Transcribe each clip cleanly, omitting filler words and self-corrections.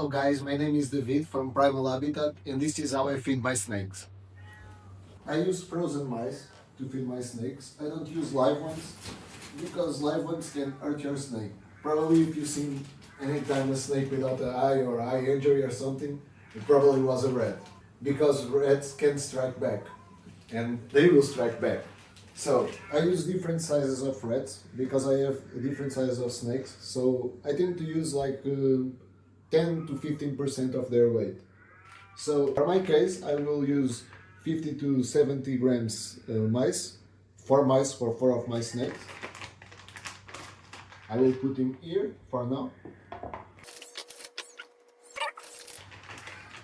Hello guys, my name is David from Primal Habitat and this is how I feed my snakes. I use frozen mice to feed my snakes. I don't use live ones because live ones can hurt your snake. Probably if you've seen any time a snake without an eye or eye injury or something, it probably was a rat. Because rats can strike back and they will strike back. So I use different sizes of rats because I have different sizes of snakes. So I tend to use like 10 to 15% of their weight. So for my case, I will use 50 to 70 grams mice, 4 mice for 4 of my snakes. I will put him here for now.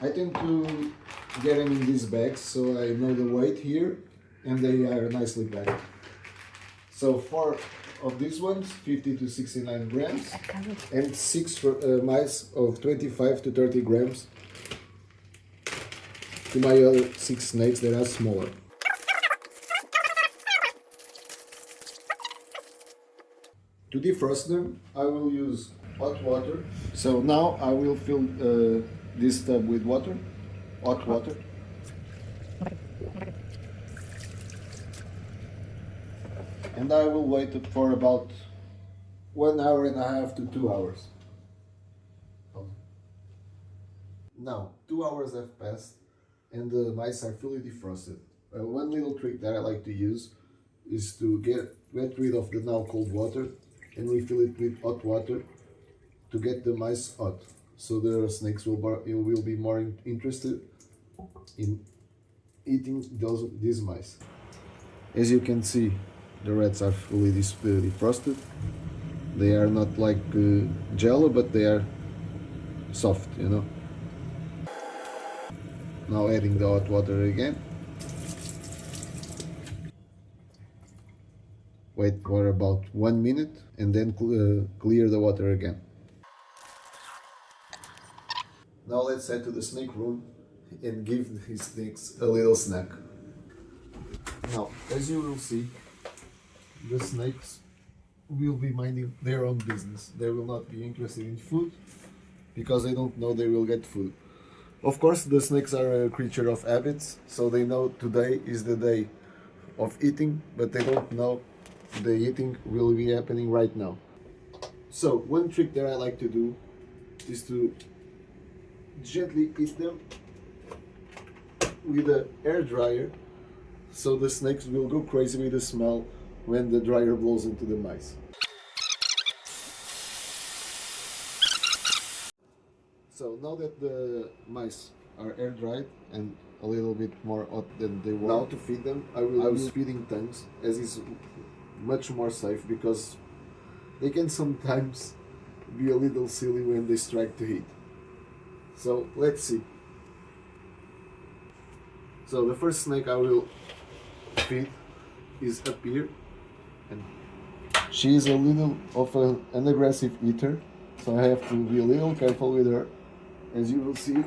I tend to get them in these bags so I know the weight here and they are nicely packed. So 4 of these ones, 50 to 69 grams, and 6 mice of 25 to 30 grams to my other 6 snakes that are smaller. To defrost them, I will use hot water. So now I will fill this tub with water, hot water. And I will wait it for about 1.5 to 2 hours. Now, 2 hours have passed and the mice are fully defrosted. One little trick that I like to use is to get rid of the now cold water and refill it with hot water to get the mice hot. So the snakes will be more interested in eating these mice. As you can see, the rats are fully defrosted. They are not like jello, but they are soft, you know. Now adding the hot water again. Wait for about 1 minute and then clear the water again. Now let's head to the snake room and give these snakes a little snack. Now, as you will see, the snakes will be minding their own business. They will not be interested in food because they don't know they will get food. Of course, the snakes are a creature of habits, so they know today is the day of eating, but they don't know the eating will be happening right now. So, one trick that I like to do is to gently eat them with an air dryer, so the snakes will go crazy with the smell when the dryer blows into the mice. So now that the mice are air dried and a little bit more hot than they were, now to feed them, I will use feeding tongues, as is much more safe because they can sometimes be a little silly when they strike to heat. So let's see. So the first snake I will feed is up here, and she is a little of an aggressive eater, so I have to be a little careful with her, as you will see.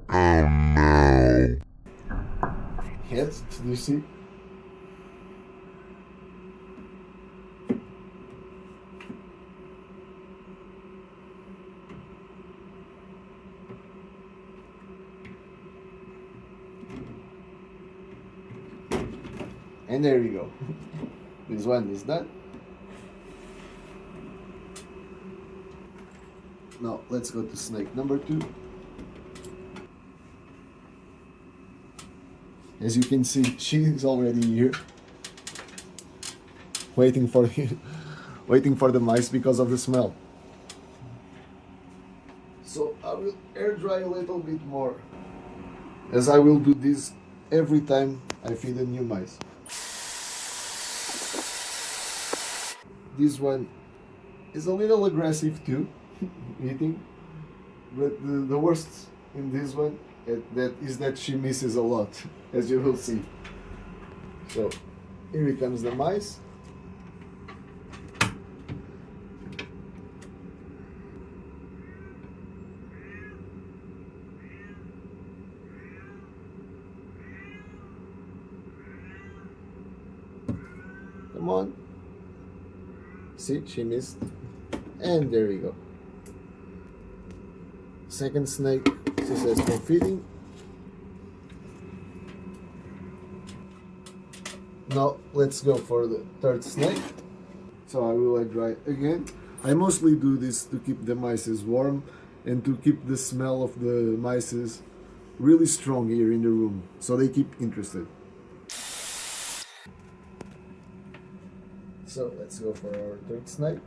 Oh no! Yes, do you see? And there you go. This one is done. Now let's go to snake number 2. As you can see, she is already here, waiting for waiting for the mice because of the smell. So I will air dry a little bit more, as I will do this every time I feed a new mice. This one is a little aggressive too, eating, but the worst in this one is that she misses a lot, as you will see. So here comes the mice. Come on. See, she missed. And there we go. Second snake, successful feeding. Now let's go for the third snake. So I will air dry again. I mostly do this to keep the mice warm and to keep the smell of the mice really strong here in the room, so they keep interested. So let's go for our third snake.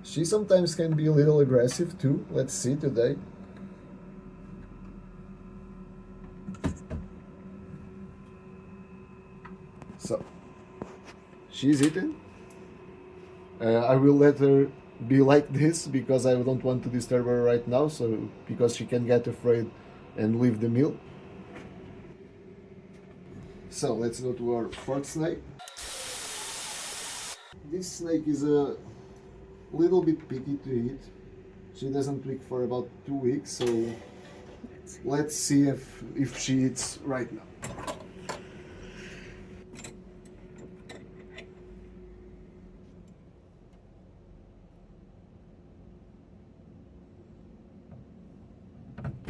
She sometimes can be a little aggressive too. Let's see today. So she's eaten. I will let her be like this because I don't want to disturb her right now, so because she can get afraid and leave the meal. So let's go to our fourth snake. This snake is a little bit picky to eat. She doesn't tweak for about 2 weeks, so let's see if she eats right now.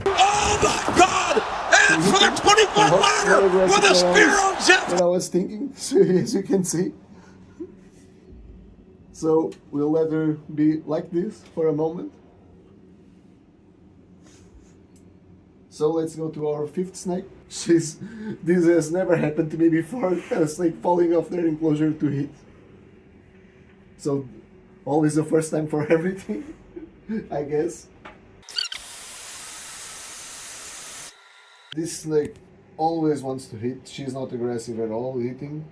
Oh my God! And for the 20-foot ladder with a spear on Jeff! What I was thinking, as you can see. So we'll let her be like this for a moment. So let's go to our fifth snake. This has never happened to me before, a snake falling off their enclosure to eat. So always the first time for everything, I guess. This snake always wants to hit. She's not aggressive at all eating,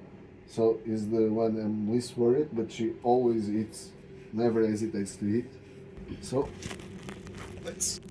so is the one I'm least worried, but she always eats, never hesitates to eat. So let's.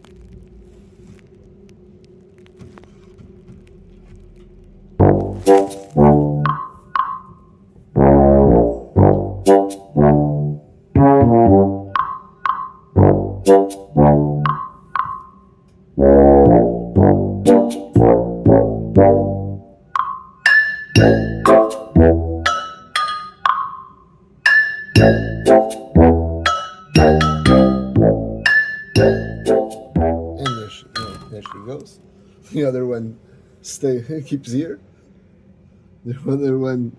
There she goes. The other one keeps here. The other one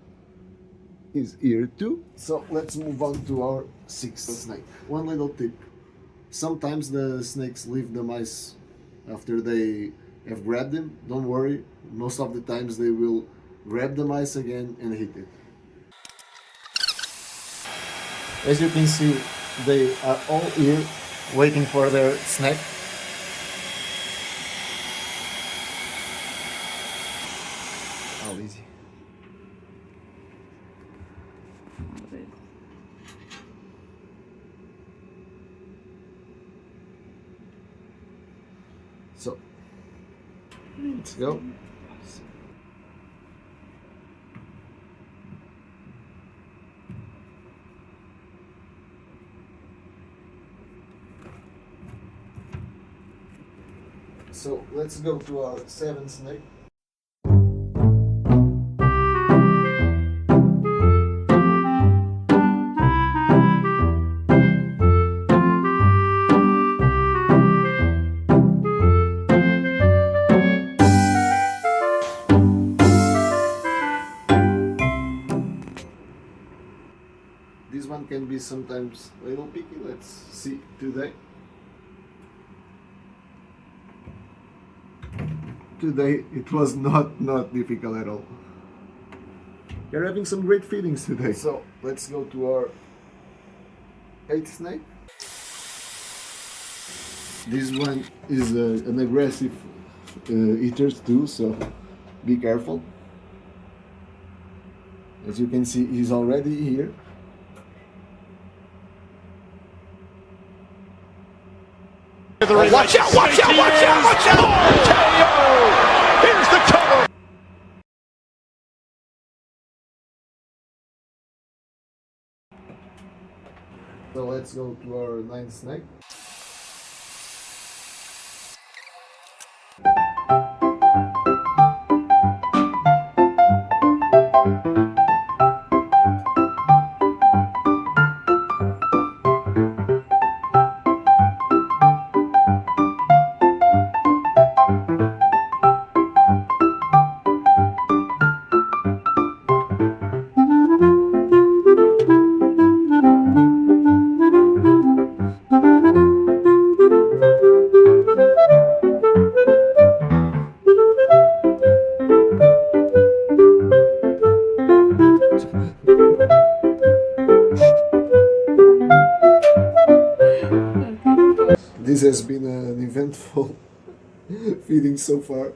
is here too. So let's move on to our sixth snake. One little tip. Sometimes the snakes leave the mice after they have grabbed them. Don't worry. Most of the times they will grab the mice again and hit it. As you can see, they are all here waiting for their snack. Oh, easy. So, let's go. So let's go to our seventh snake. This one can be sometimes a little picky. Let's see today. Today it was not difficult at all. You're having some great feelings today. So let's go to our eighth snake. This one is an aggressive eater too, so be careful. As you can see, he's already here. Watch out, watch out, watch out, watch out! KO! Here's the cover! So let's go to our ninth snake. This has been an eventful feeding so far.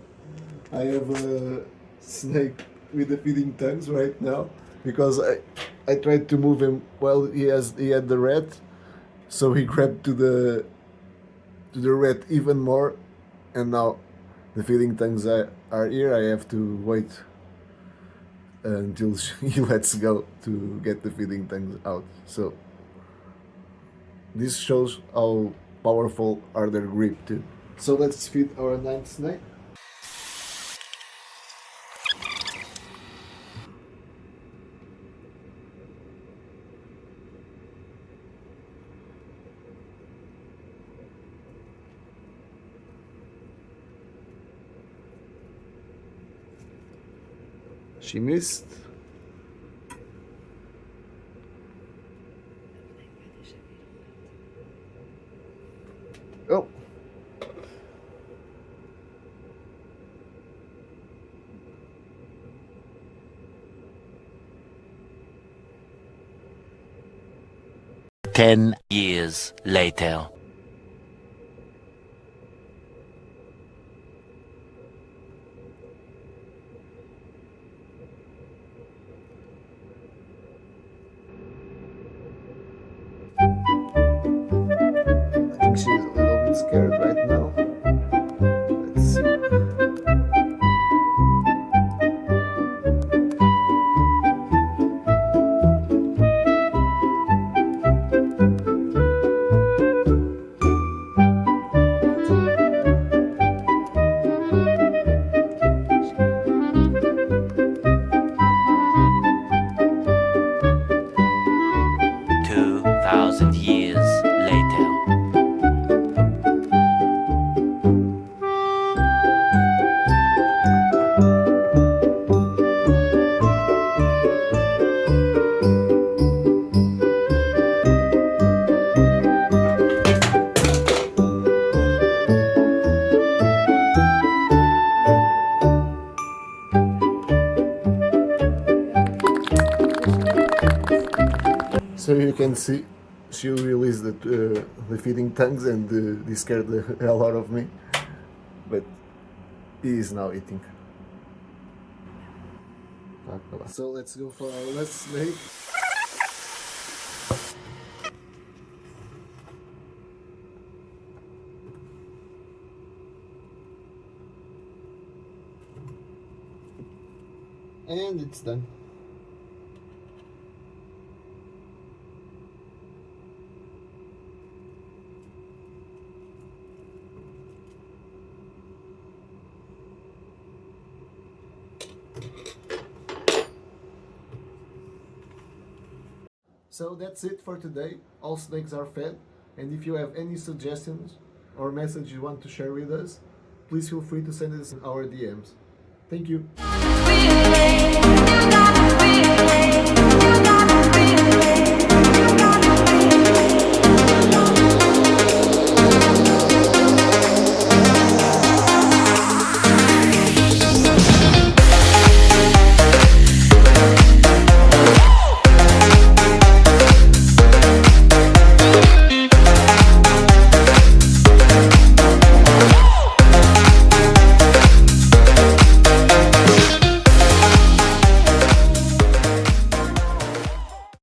I have a snake with the feeding tongues right now because I tried to move him while he had the rat, so he grabbed to the rat even more, and now the feeding tongues are here. I have to wait until he lets go to get the feeding tongues out. So this shows how powerful are their grip too. So let's feed our ninth snake. She missed. Oh. Ten years later. I think she's a little bit scared right now. Let's see. 2,000 years later. So you can see she released the feeding tongues, and they scared the hell out of me. But he is now eating. So let's go for our last snake. And it's done. So that's it for today. All snakes are fed, and if you have any suggestions or message you want to share with us, please feel free to send us in our DMs. Thank you.